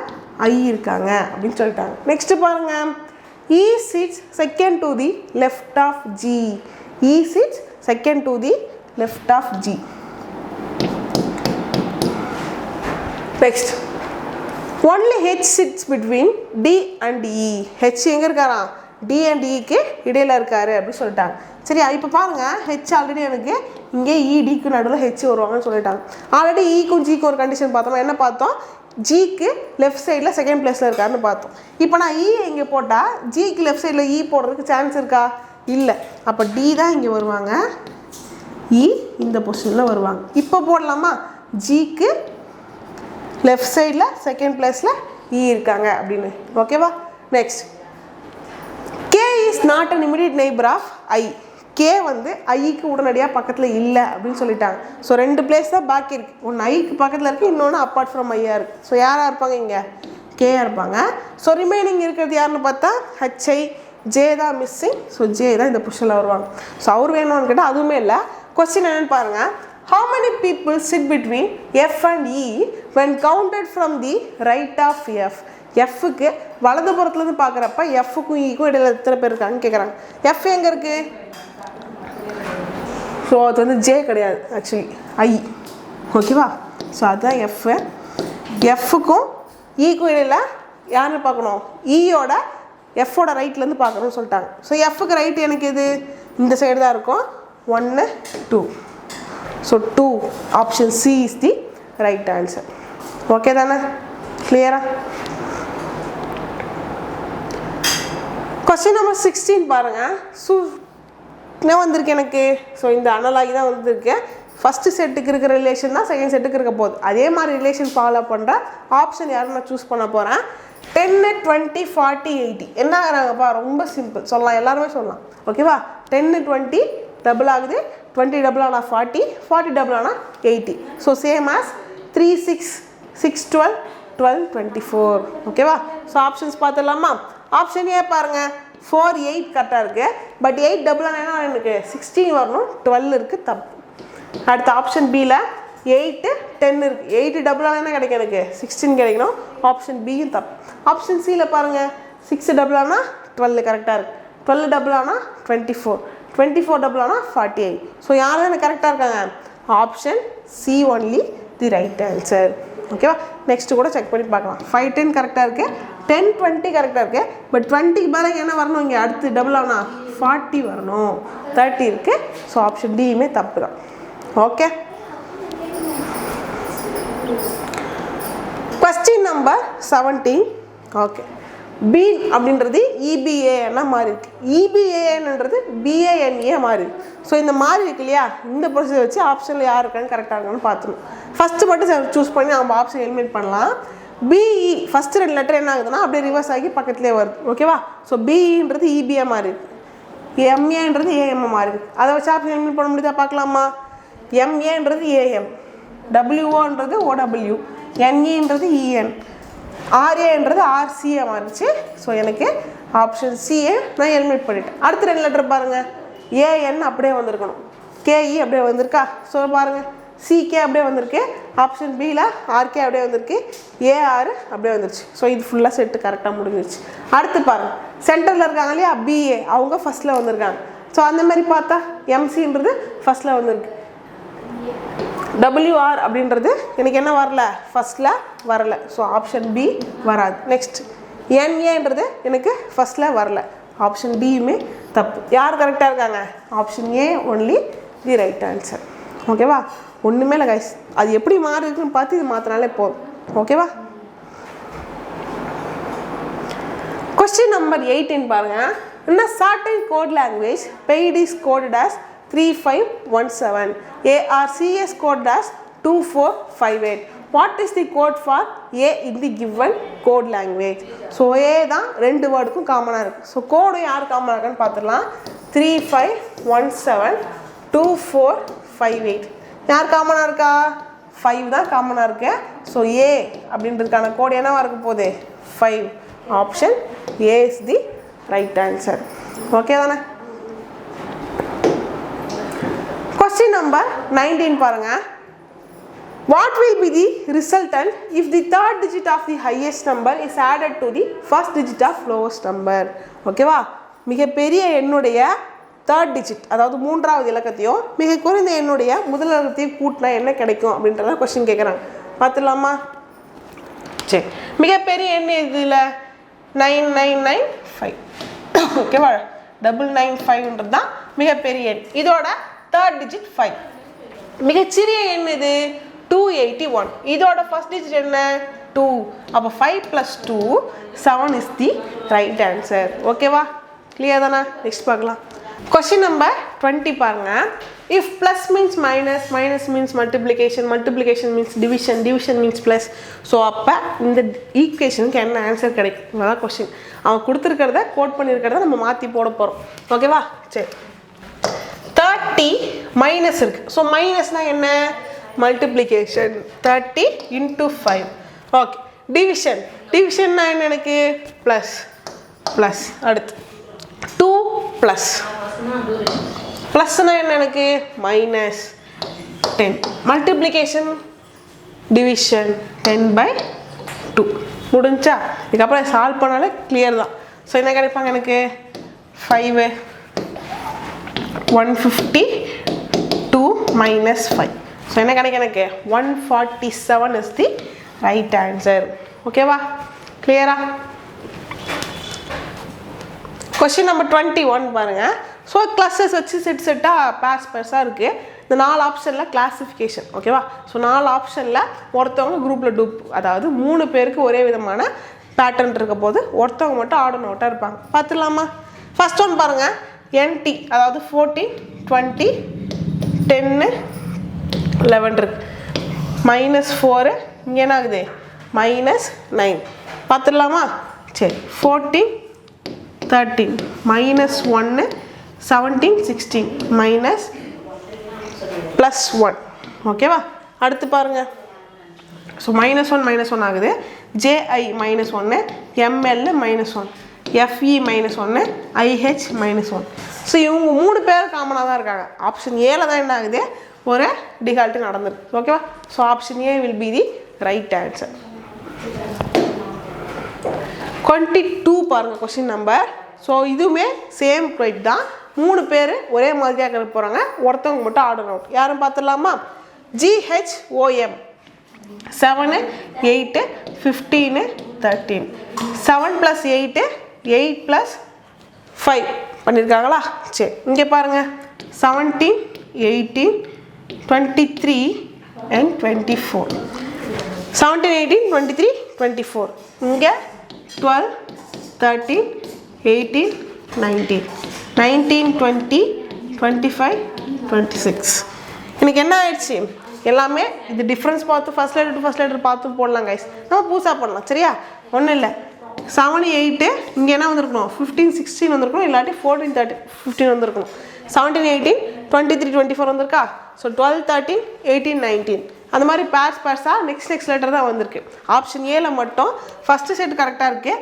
ஐ இருக்காங்க அப்படின்னு சொல்லிட்டாங்க. நெக்ஸ்ட்டு பாருங்கள், E sits second to the left of G. E sits second to the left of G. Next, only H sits between D and E. H எங்கே இருக்காரா? D and Eக்கு இடையில் இருக்காரு அப்படின்னு சொல்லிட்டாங்க. சரியா? இப்போ பாருங்கள், H ஆல்ரெடி எனக்கு இங்கே EDக்கு நடுவில் H வருவாங்கன்னு சொல்லிட்டாங்க. ஆல்ரெடி Eக்கும் Gக்கும் ஒரு கண்டிஷன் பார்த்தோம். என்ன பார்த்தோம்? Gக்கு லெஃப்ட் சைடில் செகண்ட் பிளேஸில் இருக்காருன்னு பார்த்தோம். இப்போ நான் E இங்கே போட்டால் Gக்கு லெஃப்ட் சைடில் E போடுறதுக்கு சான்ஸ் இருக்கா? இல்லை. அப்போ D தான் இங்கே வருவாங்க, E இந்த பொசிஷனில் வருவாங்க. இப்போ போடலாமா? Gக்கு லெஃப்ட் சைடில் செகண்ட் பிளேஸில் E இருக்காங்க அப்படின்னு. ஓகேவா? Next, K is not an immediate neighbor of I. K வந்து ஐக்கு உடனடியாக பக்கத்தில் இல்லை அப்படின்னு சொல்லிட்டாங்க. ஸோ 2 பிளேஸ் தான் பாக்கி இருக்குது. ஒன்று ஐக்கு பக்கத்தில் இருக்குது, இன்னொன்று அப்பார்ட் ஃப்ரம் ஐயாக இருக்குது. ஸோ யாராக இருப்பாங்க? இங்கே கேயாக இருப்பாங்க. ஸோ ரிமைனிங் இருக்கிறது யாருன்னு பார்த்தா HI, J தான் மிஸ்ஸிங். ஸோ J தான் இந்த பொசிஷனில் வருவாங்க. ஸோ அவர் வேணும்னு கேட்டால் அதுவுமே இல்லை. கொஸ்டின் என்னென்னு பாருங்கள். How many people sit between F and E when counted from the right of F? எஃப்க்கு வலதுபுறத்துலேருந்து பார்க்குறப்ப எஃப்க்கும் ஈக்கும் இடையில எத்தனை பேர் இருக்காங்கன்னு கேட்குறாங்க. எஃப் எங்கே இருக்குது? ஸோ அது வந்து ஜே கிடையாது, ஆக்சுவலி ஐ. ஓகேவா? ஸோ அதுதான் எஃப். எஃப்க்கும் ஈக்கும் இடையில யாருன்னு பார்க்கணும்? ஈயோட எஃப்போட ரைட்லேருந்து பார்க்கணும்னு சொல்லிட்டாங்க. ஸோ எஃப்க்கு ரைட் எனக்கு இது இந்த சைடு தான் இருக்கும். 1 2. So 2 option C is the right answer. Okay தானே? கிளியரா? கொஸ்டின் நம்பர் 16 பாருங்கள். என்ன வந்திருக்கு எனக்கு? ஸோ இந்த அனலாகி தான் வந்திருக்கு. ஃபஸ்ட்டு செட்டுக்கு இருக்கிற ரிலேஷன் தான் செகண்ட் செட்டுக்கு இருக்க போகுது. அதே மாதிரி ரிலேஷன் ஃபாலோ பண்ணுற ஆப்ஷன் யாரும் நான் சூஸ் பண்ண போகிறேன். 10 20 40 80 என்ன ஆகிறாங்கப்பா? ரொம்ப சிம்பிள், சொல்லலாம், எல்லாருமே சொல்லலாம். ஓகேவா? 10 20 டபுள் ஆகுது, 20 டபுள் ஆனால் 40, 40 டபுள் ஆனால் 80. So same as 3 6 6 12 12 24. ஓகேவா? ஸோ ஆப்ஷன்ஸ் பார்த்துடலாமா? ஆப்ஷன் ஏ பாருங்கள், 4 8 கரெக்டாக இருக்குது. பட் 8 டபுள் ஆனால் என்ன எனக்கு 16 வரணும், 12 இருக்குது, தப்பு. அடுத்த ஆப்ஷன் பியில் 8 10 இருக்குது. 8 டபுள் ஆனால் என்ன கிடைக்கும் எனக்கு? 16 கிடைக்கணும். ஆப்ஷன் பியும் தப்பு. ஆப்ஷன் சியில் பாருங்கள், 6 டபுள் ஆனால் 12 கரெக்டாக இருக்குது. 12 டபுள் ஆனால் 24, 24 டபுள் ஆனால் 48. ஸோ யாரும் எனக்கு கரெக்டாக இருக்காங்க? Option C only the right answer. ஓகேவா? நெக்ஸ்ட்டு கூட செக் பண்ணி பார்க்கலாம். 5 10 கரெக்டாக இருக்குது, 10 20 கரெக்டாக இருக்குது. பட் 20க்கு மேலே என்ன வரணும்? இங்கே அடுத்து டபுள் ஆனால் 40 வரணும், 30 இருக்குது. ஸோ ஆப்ஷன் டியுமே தப்பு தான். Okay. Question number 17. Okay. B அப்படின்றது இபிஏன்னா மாறி இருக்கு, இபிஏன்ன்றது பிஏஎன்ஏ மாறி இருக்கு. ஸோ இந்த மாறி இருக்கு இல்லையா, இந்த ப்ரொசீஜர் வச்சு ஆப்ஷனில் யார் இருக்கான்னு கரெக்டாக இருக்கான்னு பார்த்துணும். ஃபஸ்ட்டு மட்டும் சூஸ் பண்ணி நம்ம ஆப்ஷன் எலிமினேட் பண்ணலாம். பிஇ ஃபஸ்ட்டு 2 லெட்டர் என்ன ஆகுதுன்னா அப்படியே ரிவர்ஸ் ஆகி பக்கத்துலேயே வருது. ஓகேவா? ஸோ பிஇன்றது இபிஏ மாறி இருக்கு, எம்ஏன்றது ஏஎம் மாறி இருக்கு. அதை வச்சு ஆப்ஷன் எலிமினேட் பண்ண முடியுதா பார்க்கலாமா? எம்ஏன்றது ஏஎம், டபிள்யூஓன்றது ஓடபிள்யூ, என்இன்றது இஎன், ஆர்ஏன்றது ஆர்சிஏ மாறிச்சு. ஸோ எனக்கு ஆப்ஷன் சிஏ நான் எலிமினேட் பண்ணிட்டேன். அடுத்த 2 லெட்டர் பாருங்கள், ஏஎன் அப்படியே வந்திருக்கணும், கேஇ அப்படியே வந்திருக்கா? ஸோ பாருங்கள், சிகே அப்படியே வந்திருக்கு. ஆப்ஷன் பியில் ஆர்கே அப்படியே வந்திருக்கு, ஏஆர் அப்படியே வந்துருச்சு. ஸோ இது ஃபுல்லாக செட்டு கரெக்டாக முடிஞ்சிருச்சு. அடுத்து பாருங்கள், சென்டரில் இருக்காங்க இல்லையா, பிஏ, அவங்க ஃபஸ்ட்டில் வந்திருக்காங்க. ஸோ அந்த மாதிரி பார்த்தா எம்சின்றது ஃபஸ்ட்டில் வந்திருக்கு, டபிள்யூஆர் அப்படின்றது எனக்கு என்ன வரல? ஃபஸ்ட்டில் வரல. ஸோ ஆப்ஷன் பி வராது. நெக்ஸ்ட் என்ஏன்றது எனக்கு ஃபஸ்ட்டில் வரல. ஆப்ஷன் பியுமே தப்பு. யார் கரெக்டாக இருக்காங்க? Option A only the right answer. ஓகேவா? ஒன்றுமே இல்லை கைஸ், அது எப்படி மாறி இருக்குன்னு பார்த்து இது மாற்றினாலே போதும். ஓகேவா? கொஸ்டின் நம்பர் 18 பாருங்கள். In a certain code language, paid is coded as 3517. ARCS coded as 2458. What is the code for A in the given code language? So A தான் 2 வேர்டுக்கும் காமனாக இருக்குது. ஸோ கோடு யார் காமனாக இருக்குன்னு பார்த்துடலாம். 3517 2458 யார் காமனாக இருக்கா? 5 தான் காமனாக இருக்கு. ஸோ ஏ அப்படின்றதுக்கான கோடு என்னவா இருக்க போகுது? 5. Option A is the right answer. Okay தானே? கொஸ்டின் நம்பர் 19 பாருங்க. What will be the resultant if the third digit of the highest number is added to the first digit of lowest number? ஓகேவா? மிகப்பெரிய எண்ணுடைய third digit, அதாவது 3வது இலக்கத்தையும் மிக குறைந்த எண்ணுடைய முதல் இலக்கத்தையும் கூட்டினா என்ன கிடைக்கும் அப்படின்றத கொஸ்டின் கேட்குறாங்க. பார்த்துடலாமா? சரி, மிகப்பெரிய எண் இதில் 9995. ஓகேவா? 995ன்றது தான் மிகப்பெரிய எண். இதோட தேர்ட் டிஜிட் 5. மிகச்சிறிய எண் இது 281. இதோட ஃபர்ஸ்ட் டிஜிட் என்ன? 2. அப்போ 5 + 2 7 இஸ் தி ரைட் ஆன்சர். ஓகேவா? கிளியர் தானே? நெக்ஸ்ட் பார்க்கலாம். கொஸ்டின் நம்பர் 20 பாருங்க. If plus means minus, minus means multiplication, multiplication means division, division means plus. So அப்போ இந்த ஈக்குவேஷனுக்கு என்ன ஆன்சர் கிடைக்கும்? அதான் கொஸ்டின். அவன் கொடுத்துருக்கிறத கோட் பண்ணியிருக்கிறத நம்ம மாற்றி போட போகிறோம். ஓகேவா? சரி, 30 மைனஸ் இருக்குது. ஸோ மைனஸ்னால் என்ன? மல்டிப்ளிகேஷன் 30 × 5. ஓகே. டிவிஷன், டிவிஷன்னா என்ன? எனக்கு ப்ளஸ் ப்ளஸ். அடுத்து 2 ப்ளஸ் ப்ளஸ்னால் என்ன? எனக்கு மைனஸ் 10. Multiplication division 10/2. முடிஞ்சா இதுக்கப்புறம் சால்வ் பண்ணாலே கிளியர் தான். ஸோ என்ன கிடைப்பாங்க எனக்கு 5 152 minus 5. ஸோ என்ன கிடைக்கும் எனக்கு 147 is the right answer. ஓகேவா, கிளியரா? கொஸ்டின் நம்பர் 21 பாருங்க. ஸோ கிளாஸஸ் வச்சு செட்டாக பேர்ஸாக இருக்குது. இந்த 4 ஆப்ஷனில் கிளாஸிஃபிகேஷன். ஓகேவா, ஸோ 4 ஆப்ஷனில் ஒருத்தவங்க குரூப்பில் டூப், அதாவது 3 பேருக்கு ஒரே விதமான பேட்டர்ன் இருக்க போது ஒருத்தவங்க மட்டும் ஆர்டர் நோட்டாக இருப்பாங்க. பார்த்துடலாமா? ஃபர்ஸ்ட் ஒன் பாருங்கள், NT, அதாவது 14 20 10 11 இருக்கு. -4 இங்கே என்ன ஆகுது -9. பார்த்துடலாமா? சரி, 14 13 -1 17 16 +1. ஓகேவா, அடுத்து பாருங்க. ஸோ -1 ஆகுது. JI -1 ML -1 FE -1 IH -1. So இவங்க 3 பேர் காமனாக தான் இருக்காங்க. ஆப்ஷன் ஏல தான் என்ன ஆகுது, ஒரு டிகால்ட்டு நடந்திருக்கு. ஓகேவா, so option A will be the right answer. 22 பாருங்கள் கொஸ்டின் நம்பர். ஸோ இதுவுமே சேம் ரைட் தான். 3 பேர் ஒரே மாதிரியாக கிளம்ப போகிறாங்க, ஒருத்தவங்க மட்டும் ஆர்டர் அவுட். யாரும் பார்த்துடலாமா? GHOM 7 8 15 13 7 + 8 8 + 5 பண்ணியிருக்காங்களா? சரி, இங்கே பாருங்கள் 17 18 23 and 24. 17 18 23 24. இங்கே 12 13 18 19 19 20 25 26. எனக்கு என்ன ஆயிடுச்சு, எல்லாமே இது டிஃப்ரென்ஸ் பார்த்து first letter to first letter பார்த்து போடலாம் கைஸ். நம்ம புதுசாக பண்ணலாம். சரியா, ஒன்றும் இல்லை. 7 8 இங்கே என்ன வந்திருக்கணும் 15 16 வந்திருக்கணும், இல்லாட்டி 14 13 15 வந்திருக்கணும். 17 18 23 24 வந்திருக்கா? ஸோ 12 13 18 19 அந்த மாதிரி பேர்ஸாக நெக்ஸ்ட் லெட்டர் தான் வந்திருக்கு. ஆப்ஷன் ஏல மட்டும் ஃபஸ்ட்டு செட் கரெக்டாக இருக்குது,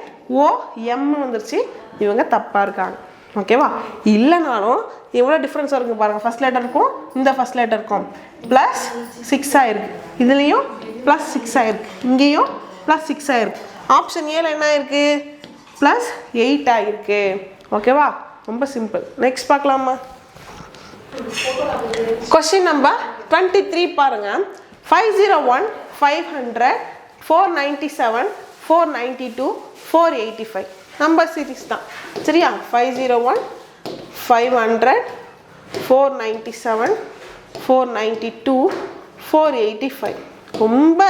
OM வந்துருச்சு. இவங்க தப்பாக இருக்காங்க. ஓகேவா, இல்லைனாலும் எவ்வளோ டிஃப்ரென்ஸ் இருக்குது பாருங்கள். ஃபஸ்ட் லெட்டருக்கும் இந்த ஃபஸ்ட் லெட்டருக்கும் +6 ஆயிருக்கு, இதுலேயும் +6 ஆயிருக்கு, இங்கேயும் +6 ஆயிருக்கு. ஆப்ஷன் ஏல என்ன ஆயிருக்கு +8 ஆகிருக்கு. ஓகேவா, ரொம்ப சிம்பிள். நெக்ஸ்ட் பார்க்கலாமா? கொஸ்டின் நம்பர் 23 பாருங்கள். 501 500 497 492 485 நம்பர் சீரிஸ் தான். சரியா, 501 500 497 492 485 ரொம்ப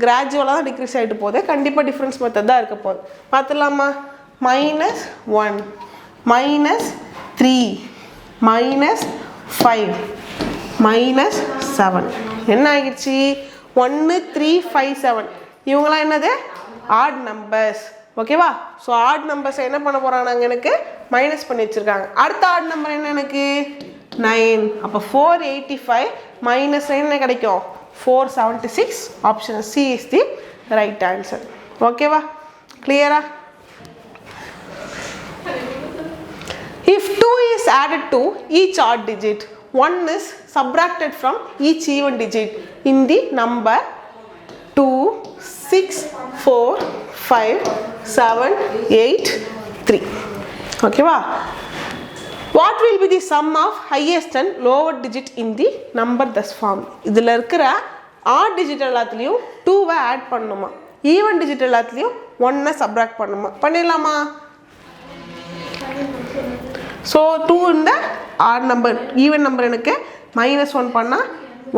கிராஜுவலாக தான் டிக்ரீஸ் ஆகிட்டு போகுது. கண்டிப்பாக டிஃப்ரென்ஸ் மெத்தட் தான் இருக்க போகுது. பார்த்துடலாமா? -1 -3 -5 -7 என்ன ஆகிடுச்சு 1 3 5 7. இவங்களாம் என்னது ஆட் நம்பர்ஸ். ஓகேவா, ஸோ ஆட் நம்பர்ஸை என்ன பண்ண போகிறாங்க, நாங்கள் எனக்கு மைனஸ் பண்ணி வச்சுருக்காங்க. அடுத்த ஆட் நம்பர் என்ன எனக்கு 9. அப்போ 485 -9 என்ன கிடைக்கும் 476. Option C is the right answer. ஓகேவா, கிளியரா? If 2 is added to each odd digit, 1 is subtracted from each even digit in the number 2 6 4 5 7 8 3. ஓகேவா, what will be the sum of highest and lower digit in the number thus formed? இதில் இருக்கிற add digit எல்லாத்துலேயும் 2வை add பண்ணணுமா, even digit எல்லாத்துலேயும் 1னை subtract பண்ணணுமா? பண்ணிடலாமா? So 2 இந்த add number even number எனக்கு -1 பண்ணால்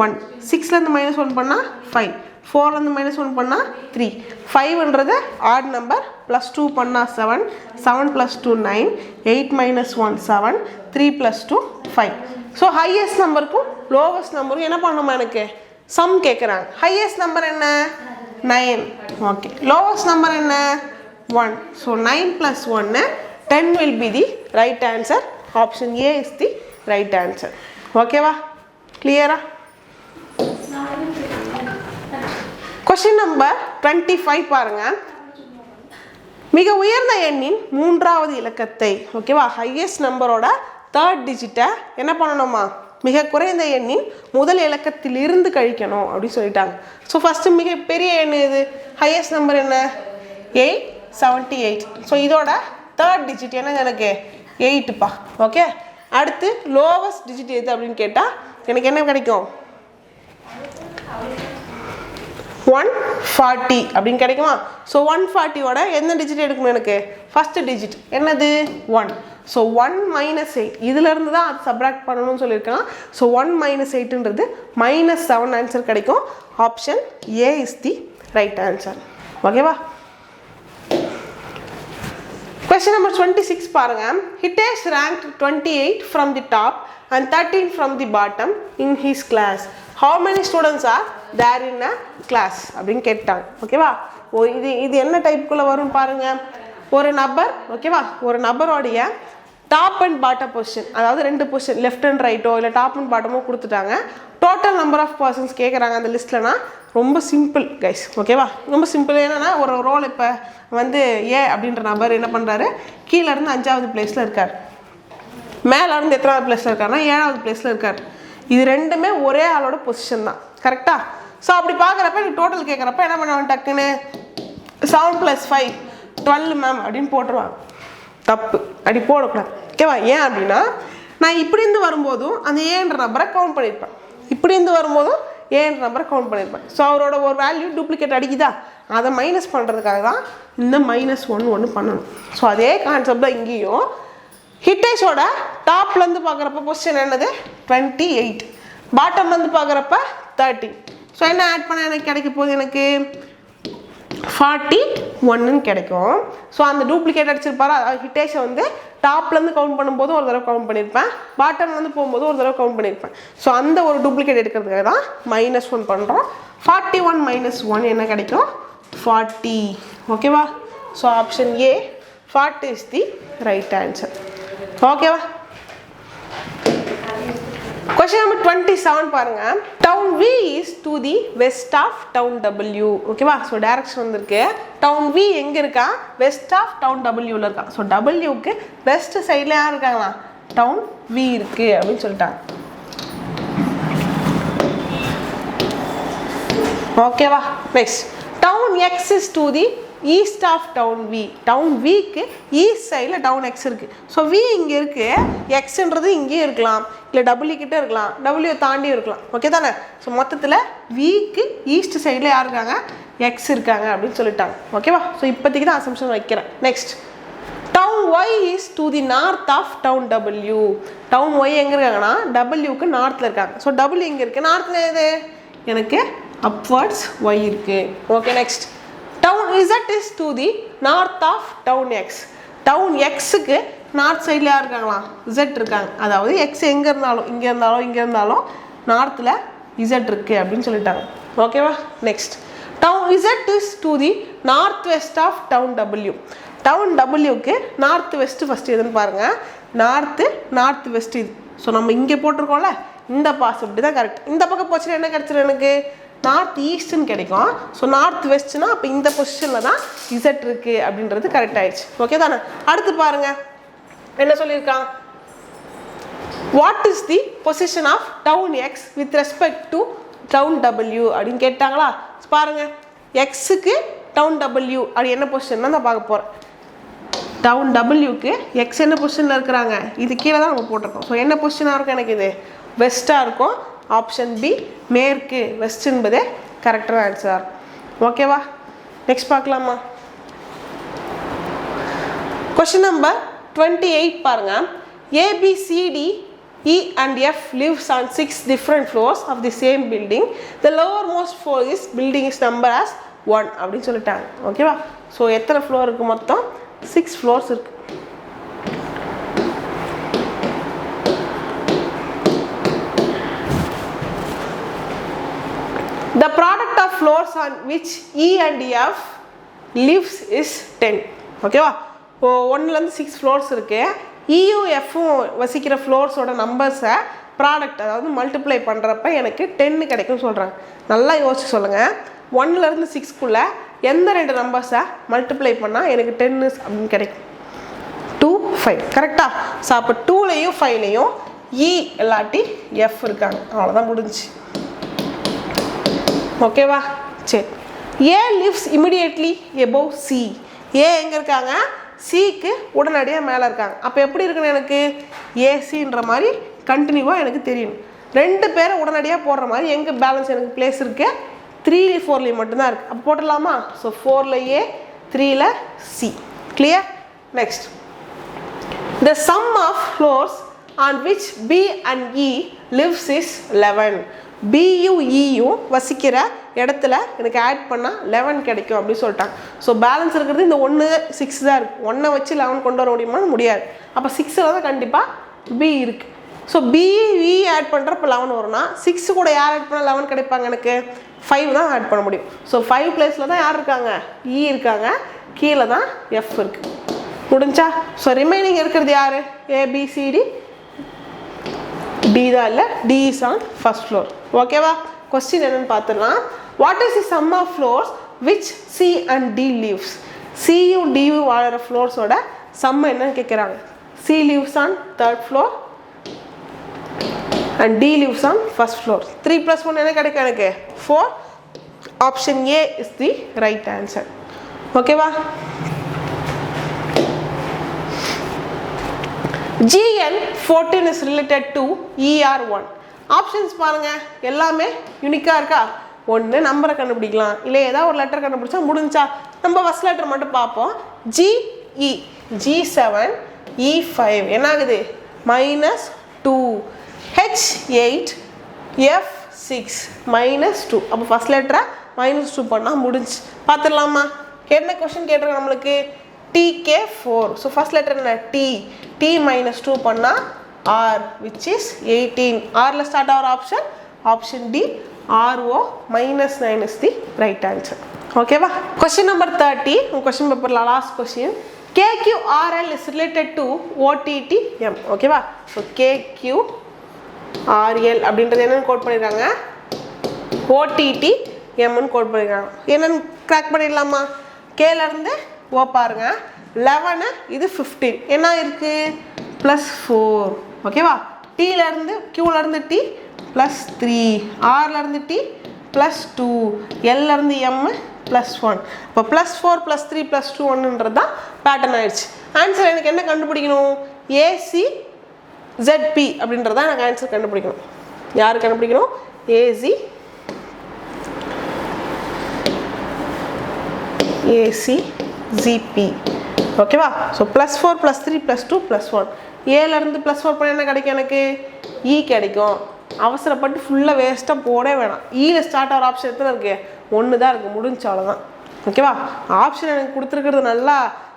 1, 6லேருந்து -1 பண்ணால் 5, 4லேருந்து -1 பண்ணால் 3, 5ன்றது ஆட் நம்பர் +2 பண்ணால் 7, 7 + 2 9, 8 - 1 7, 3 + 2 5. ஸோ ஹையஸ்ட் நம்பருக்கும் லோவஸ்ட் நம்பருக்கும் என்ன பண்ணணுமா, எனக்கு சம் கேட்குறாங்க. ஹையஸ்ட் நம்பர் என்ன 9. ஓகே, லோவஸ்ட் நம்பர் என்ன 1. So 9 + 1 10 will be the right answer. Option A is the right answer. ஓகேவா, கிளியரா? கொஸ்டின் நம்பர் 25 பாருங்க. மிக உயர்ந்த எண்ணின் 3வது இலக்கத்தை, ஓகேவா, ஹையஸ்ட் நம்பரோட 3rd டிஜிட்டை என்ன பண்ணணுமா, மிக குறைந்த எண்ணின் முதல் இலக்கத்திலிருந்து கழிக்கணும் அப்படின்னு சொல்லிட்டாங்க. ஸோ ஃபஸ்ட்டு மிக பெரிய எண் எது, ஹையஸ்ட் நம்பர் என்ன 878. ஸோ இதோட தேர்ட் டிஜிட் என்ன எனக்கு 8பா. ஓகே, அடுத்து லோவஸ்ட் டிஜிட் எது அப்படின்னு கேட்டால் எனக்கு என்ன கிடைக்கும் 140 அப்படின்னு கிடைக்குமா. ஸோ 140ஓட எந்த டிஜிட் எடுக்கணும் எனக்கு ஃபஸ்ட்டு டிஜிட் என்னது 1. ஸோ 1 - 8 இதிலேருந்து தான் அது சப்ராக்ட் பண்ணணும்னு சொல்லியிருக்கான். ஸோ 1 - 8ன்றது -7 ஆன்சர் கிடைக்கும். Option A is the right answer. ஓகேவா. Question number 26 பாருங்க. Hitesh ranked 28 from the top and 13 from the bottom in his class. How many students are there in a class அப்படின்னு கேட்டாங்க. ஓகேவா. இது என்ன டைப்புக்குள்ள வரும் பாருங்க. ஒரு நபர் ஓகேவா, ஒரு நபரோடைய டாப் அண்ட் பாட்டம் பொசிஷன், அதாவது 2 பொசிஷன் லெஃப்ட் அண்ட் ரைட்டோ இல்லை டாப் அண்ட் பாட்டமோ கொடுத்துட்டாங்க. டோட்டல் நம்பர் ஆஃப் பர்சன்ஸ் கேட்குறாங்க அந்த லிஸ்ட்லனா ரொம்ப சிம்பிள் கைஸ். ஓகேவா, ரொம்ப சிம்பிள். என்னென்னா ஒரு ரோல் இப்போ வந்து ஏ அப்படின்ற நபர் என்ன பண்ணுறாரு, கீழேருந்து 5வது பிளேஸில் இருக்கார், மேலேருந்து எத்தனாவது பிளேஸில் இருக்காருன்னா 7வது பிளேஸில் இருக்கார். இது ரெண்டுமே ஒரே ஆளோட பொசிஷன் தான். கரெக்டாக. ஸோ அப்படி பார்க்குறப்ப நீ டோட்டல் கேட்குறப்ப என்ன பண்ணுவாங்க, டக்குன்னு 7 + 5 12 மேம் அப்படின்னு போட்டுருவாங்க. தப்பு, அப்படி போடக்கூடாது. ஓகேவா. ஏன் அப்படின்னா நான் இப்படிந்து வரும்போதும் அந்த ஏன்ற நம்பரை கவுண்ட் பண்ணியிருப்பேன், இப்படிந்து வரும்போதும் ஏன்ற நம்பரை கவுண்ட் பண்ணியிருப்பேன். ஸோ அவரோட ஒரு வேல்யூ டூப்ளிகேட் அடிக்குதா, அதை மைனஸ் பண்ணுறதுக்காக தான் இந்த -1 பண்ணணும். ஸோ அதே கான்செப்ட் தான் இங்கேயும். ஹிட்டேஷோட டாப்லேருந்து பார்க்குறப்ப பொசிஷன் என்னது 28, பாட்டம்லேருந்து பார்க்குறப்ப 13. ஸோ என்ன ஆட் பண்ண எனக்கு கிடைக்க போகுது, எனக்கு 41 கிடைக்கும். ஸோ அந்த டூப்ளிகேட் அடிச்சிருப்பாரு. ஹிட்டேஷை வந்து டாப்லேருந்து கவுண்ட் பண்ணும்போது ஒரு தடவை கவுண்ட் பண்ணியிருப்பேன், பாட்டம்லேருந்து போகும்போது ஒரு தடவை கவுண்ட் பண்ணியிருப்பேன். ஸோ அந்த ஒரு டூப்ளிகேட் எடுக்கிறதுக்காக தான் -1 பண்ணுறோம். 41 - 1 என்ன கிடைக்கும் 40. ஓகேவா. So option A 40 is the right answer. ஓகேவா. Question number 27 பாருங்க. Town V is to the west of town W. ஓகேவா. ஸோ டைரக்ஷன் வந்திருக்கு. டவுன் V எங்கே இருக்கா, வெஸ்ட் ஆஃப் டவுன் Wல இருக்கா. ஸோ Wக்கு வெஸ்ட் சைடில் யார் இருக்காங்களா, டவுன் V இருக்கு அப்படின்னு சொல்லிட்டாங்க. ஓகேவா. Next town X is to the east of town V. Town Vக்கு ஈஸ்ட் சைடில் டவுன் X இருக்குது. ஸோ V இங்கே இருக்குது, எக்ஸ்ன்றது இங்கேயும் இருக்கலாம், இல்லை W கிட்டே இருக்கலாம், W தாண்டியும் இருக்கலாம். ஓகே தானே. ஸோ மொத்தத்தில் Vக்கு ஈஸ்ட் சைடில் யார் இருக்காங்க, X இருக்காங்க அப்படின்னு சொல்லிட்டாங்க. ஓகேவா. ஸோ இப்போதைக்கு தான் அசம்ஷன் வைக்கிறேன். Next town Y is to the north of town W. Town Y எங்கே இருக்காங்கன்னா Wக்கு நார்த்தில் இருக்காங்க. ஸோ W எங்கே இருக்குது, நார்த்தில் எது, எனக்கு அப்வர்ட்ஸ் Y இருக்குது. Okay. Next town Z is to the north of town X. Town Xக்கு நார்த் சைடில் யார் இருக்காங்களா, Z இருக்காங்க. அதாவது X எங்கே இருந்தாலும், இங்கே இருந்தாலும் இங்கே இருந்தாலும் நார்த்தில் Z இருக்குது அப்படின்னு சொல்லிட்டாங்க. ஓகேவா. Next town Z is to the north west of town W. Town Wக்கு நார்த் வெஸ்ட்டு ஃபஸ்ட்டு எதுன்னு பாருங்கள், நார்த் வெஸ்ட் இது. ஸோ நம்ம இங்கே போட்டிருக்கோம்ல, இந்த பாசிபிலிட்டி தான் கரெக்ட். இந்த பக்கம் போச்சுன்னா என்ன கிடச்சிடும், எனக்கு நார்த் ஈஸ்ட்னு கிடைக்கும். ஸோ நார்த் வெஸ்ட்னா அப்போ இந்த பொசிஷனில் தான் Z இருக்குது அப்படின்றது கரெக்ட் ஆயிடுச்சு. ஓகே தானே. அடுத்து பாருங்க என்ன சொல்லியிருக்கான், what is the position of town X with respect to town W அப்படின்னு கேட்டாங்களா. பாருங்க Xக்கு டவுன் W அப்படி என்ன பொசிஷன் தான் பார்க்க போகிறேன். டவுன் Wக்கு X என்ன பொசிஷனில் இருக்கிறாங்க, இது கீழே தான் நம்ம போட்டிருக்கோம். ஸோ என்ன பொசிஷனாக இருக்கும், எனக்கு இது வெஸ்ட்டாக இருக்கும். ஆப்ஷன் பி மேற்கு, வெஸ்ட் என்பதே கரெக்டான ஆன்சர். ஓகேவா. நெக்ஸ்ட் பார்க்கலாமா. கொஸ்டின் நம்பர் 28 பாருங்க. ABCD E and F lives on 6 different floors of the same building. The lowermost floor is building is number as 1 அப்படின்னு சொல்லிட்டாங்க. ஓகேவா. ஸோ எத்தனை ஃப்ளோர் இருக்குது, மொத்தம் 6 ஃப்ளோர்ஸ் இருக்குது. The product of floors on which E and F lives is 10. ஓகேவா. இப்போ 1லேருந்து 6 floors இருக்குது. இயும் எஃப்பும் வசிக்கிற ஃப்ளோர்ஸோட நம்பர்ஸை ப்ராடக்ட் அதாவது மல்டிப்ளை பண்ணுறப்ப எனக்கு 10 கிடைக்கும் சொல்கிறாங்க. நல்லா யோசிச்சு சொல்லுங்கள். 1லேருந்து 6க்குள்ளே எந்த 2 நம்பர்ஸை மல்டிப்ளை பண்ணால் எனக்கு 10 அப்படின்னு கிடைக்கும், 2, 5. கரெக்டாக. ஸோ அப்போ 2லையும் 5லையும் இ இல்லாட்டி எஃப் இருக்காங்க. அவ்வளோதான் முடிஞ்சு. ஓகேவா. சரி. A lives immediately above C. ஏ எங்கே இருக்காங்க, சிக்கு உடனடியாக மேலே இருக்காங்க. அப்போ எப்படி இருக்குன்னு எனக்கு ஏசின்ற மாதிரி கண்டினியூவாக எனக்கு தெரியணும். 2 பேரை உடனடியாக போடுற மாதிரி எங்கே பேலன்ஸ் எனக்கு பிளேஸ் இருக்குது, 3 4 மட்டும்தான் இருக்குது. அப்போ போட்டுடலாமா? So 4 A 3 C. Clear? Next, the sum of floors on which B and E lives is 11. பியும் ஈயும் வசிக்கிற இடத்துல எனக்கு ஆட் பண்ணால் 11 கிடைக்கும் அப்படின்னு சொல்லிட்டாங்க. ஸோ பேலன்ஸ் இருக்கிறது இந்த 1 6 தான் இருக்குது. 1 வச்சு 11 கொண்டு வர முடியுமான்னு முடியாது. அப்போ 6ல் தான் கண்டிப்பாக பி இருக்குது. ஸோ பிஇ ஆட் பண்ணுறப்ப 11 வரும்னா 6 கூட யார் ஆட் பண்ணால் 11 கிடைப்பாங்க, எனக்கு 5 தான் ஆட் பண்ண முடியும். ஸோ 5 பிளேஸில் தான் யார் இருக்காங்க, இ இருக்காங்க, கீழே தான் எஃப் இருக்குது. முடிஞ்சா? ஸோ ரிமைனிங் இருக்கிறது யார், ஏபிசிடி, டி தான் இல்லை, D is on first floor. ஓகேவா? கொஸ்டின் என்னன்னு பார்த்துடலாம். What is the sum of floors which C and D lives? சியும் டியும் வாழற ஃப்ளோர்ஸோட சம் என்னன்னு கேட்குறாங்க. C lives on third floor and D lives on first floor. 3 plus 1 என்ன கிடைக்கும் எனக்கு 4. Option A is the right answer. ஓகேவா? GN14 is related to ER1. Options பாருங்க, எல்லாமே யூனிக்காக இருக்கா? ஒன்று நம்பரை கண்டுபிடிக்கலாம், இல்லை ஏதாவது ஒரு லெட்டர் கண்டுபிடிச்சா முடிஞ்சா. நம்ம ஃபர்ஸ்ட் லெட்டர் மட்டும் பார்ப்போம். GE G7 E5 என்ன ஆகுது, -2. H8 F6 -2. அப்போ ஃபர்ஸ்ட் லெட்டரை -2 பண்ணால் முடிஞ்சு. பார்த்துடலாமா? என்ன கொஸ்டின் கேட்டிருக்கோம் நம்மளுக்கு, TK4. ஸோ ஃபர்ஸ்ட் லெட்டர் என்ன, T -2 பண்ணால் R which is 18. Rல ஸ்டார்ட் ஆகிற option option D, RO -9 is the right answer. ஓகேவா? கொஸ்டின் நம்பர் 30 கொஸ்டின் பேப்பரில் last question. KQRL is related to OTTM. ஓகேவா? ஸோ KQRL அப்படின்றது என்னென்னு கோட் பண்ணியிருக்காங்க, OTTMன்னு கோட் பண்ணியிருக்காங்க. என்னென்னு கிராக் பண்ணிடலாமா? கேலேருந்து ஓ பாருங்க, 11 இது 15 என்ன இருக்குது +4. ஓகேவா? டீலேருந்து Qலேருந்து T +3, Rலேருந்து T +2, Lலேருந்து M +1. இப்போ +4 +3 +2 1ன்றது தான் பேட்டர்ன் ஆயிடுச்சு. ஆன்சர் எனக்கு என்ன கண்டுபிடிக்கணும், ACZP அப்படின்றத எனக்கு ஆன்சர் கண்டுபிடிக்கணும். யார் கண்டுபிடிக்கணும், ACZP. ஓகேவா? ஸோ +4 +3 +2 +1. ஏலேருந்து +4 பண்ண என்ன கிடைக்கும் எனக்கு, இ கிடைக்கும். அவசரப்பட்டு ஃபுல்லாக வேஸ்ட்டாக போடவே வேணாம். ஈல ஸ்டார்ட் ஆகிற ஆப்ஷன் எத்தனை இருக்குது, 1 தான் இருக்குது, முடிஞ்ச அவ்வளோதான். ஓகேவா? ஆப்ஷன் எனக்கு கொடுத்துருக்கிறது நல்லா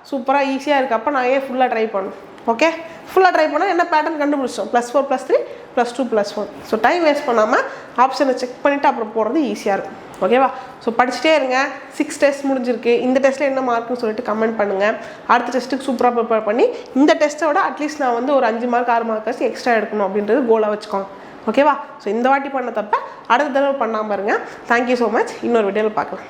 சூப்பராக ஈஸியாக இருக்குது. அப்போ நான் ஃபுல்லாக ட்ரை பண்ணணும். ஓகே, ஃபுல்லாக ட்ரை பண்ணால் என்ன பேட்டர்ன் கண்டுபிடிச்சோம், +4 +3 +2 +1. ஸோ டைம் வேஸ்ட் பண்ணாமல் ஆப்ஷனை செக் பண்ணிவிட்டு அப்புறம் போகிறது ஈஸியாக இருக்கும். ஓகேவா? ஸோ படிச்சுட்டே இருங்க. 6 டெஸ்ட் முடிஞ்சிருக்கு. இந்த டெஸ்ட்டில் என்ன மார்க்குன்னு சொல்லிட்டு கமெண்ட் பண்ணுங்கள். அடுத்த டெஸ்ட்டுக்கு சூப்பராக ப்ரிப்பேர் பண்ணி இந்த டெஸ்ட்டை விட அட்லீஸ்ட் நான் வந்து ஒரு 5 மார்க் 6 மார்க்காச்சும் எக்ஸ்ட்ரா எடுக்கணும் அப்படின்றது கோலாக வச்சுக்கோங்க. ஓகேவா? ஸோ இந்த வாட்டி பண்ண தப்ப அடுத்த தடவை பண்ணாமல் இருங்க. Thank you so much. இன்னொரு வீடியோவில் பார்க்கலாம்.